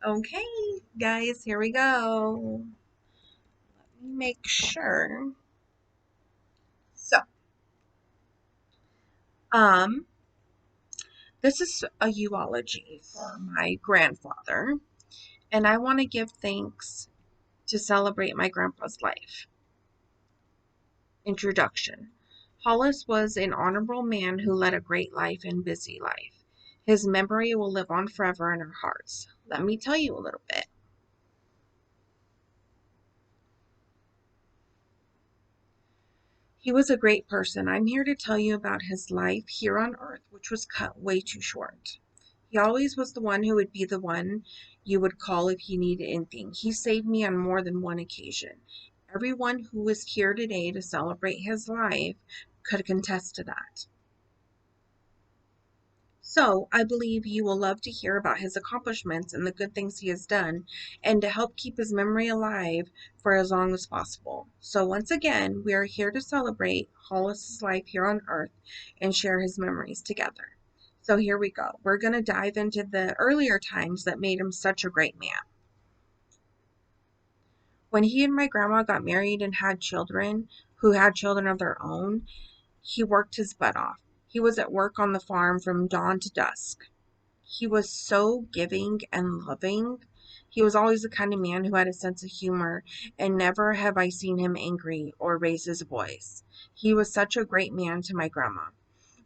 Okay, guys, here we go. Let me make sure. So, um, this is a eulogy for my grandfather, and I want to give thanks to celebrate my grandpa's life. Introduction. Hollis was an honorable man who led a great life and busy life. His memory will live on forever in our hearts. Let me tell you a little bit. He was a great person. I'm here to tell you about his life here on earth, which was cut way too short. He always was the one who would be the one you would call if you needed anything. He saved me on more than one occasion. Everyone who is here today to celebrate his life could contest to that. So, I believe you will love to hear about his accomplishments and the good things he has done, and to help keep his memory alive for as long as possible. So, once again, we are here to celebrate Hollis's life here on Earth and share his memories together. So, here we go. We're going to dive into the earlier times that made him such a great man. When he and my grandma got married and had children, who had children of their own, he worked his butt off. He was at work on the farm from dawn to dusk. He was so giving and loving. He was always the kind of man who had a sense of humor, and never have I seen him angry or raise his voice. He was such a great man to my grandma.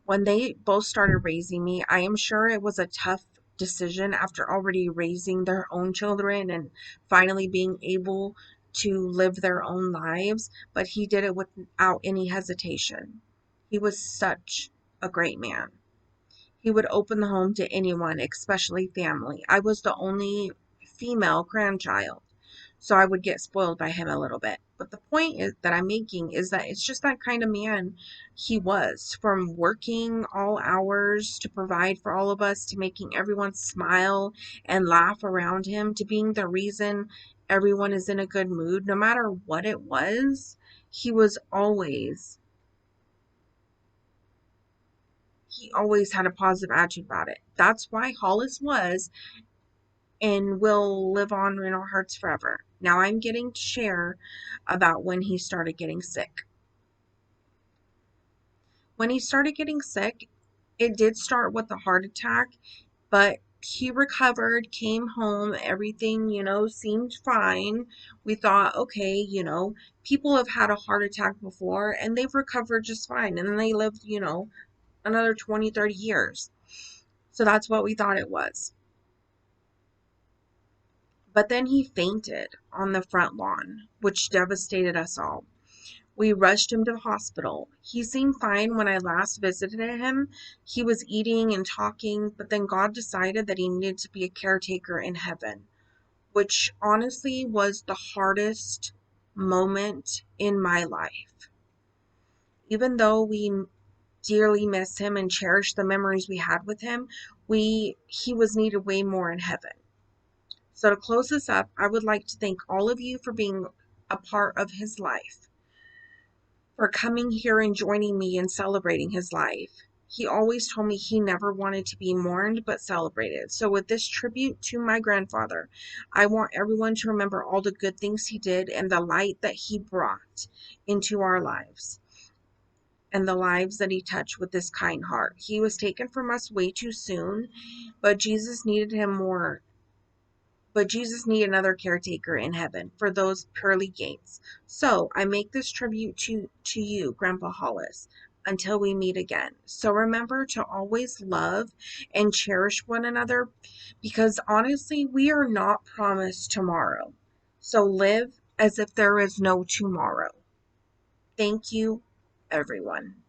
When they both started raising me, I am sure it was a tough decision after already raising their own children and finally being able to live their own lives, but he did it without any hesitation. He was such a great man. He would open the home to anyone, especially family. I was the only female grandchild, so I would get spoiled by him a little bit. But the point is that I'm making is that it's just that kind of man he was, from working all hours to provide for all of us, to making everyone smile and laugh around him, to being the reason everyone is in a good mood, no matter what it was. He was always he always had a positive attitude about it. That's why Hollis was and will live on in our hearts forever. Now I'm getting to share about when he started getting sick. When he started getting sick, it did start with a heart attack, but he recovered, came home, everything, seemed fine. We thought, okay, people have had a heart attack before and they've recovered just fine. And then they lived, another 20, 30 years. So that's what we thought it was. But then he fainted on the front lawn, which devastated us all. We rushed him to the hospital. He seemed fine when I last visited him. He was eating and talking, but then God decided that he needed to be a caretaker in heaven, which honestly was the hardest moment in my life. Even though we dearly miss him and cherish the memories we had with him, he was needed way more in heaven. So to close this up, I would like to thank all of you for being a part of his life, for coming here and joining me in celebrating his life. He always told me he never wanted to be mourned but celebrated. So with this tribute to my grandfather, I want everyone to remember all the good things he did and the light that he brought into our lives and the lives that he touched with this kind heart. He was taken from us way too soon, but Jesus needed him more but Jesus needed another caretaker in heaven for those pearly gates. So I make this tribute to you, Grandpa Hollis, until we meet again. So remember to always love and cherish one another, because honestly, we are not promised tomorrow. So live as if there is no tomorrow. Thank you, everyone.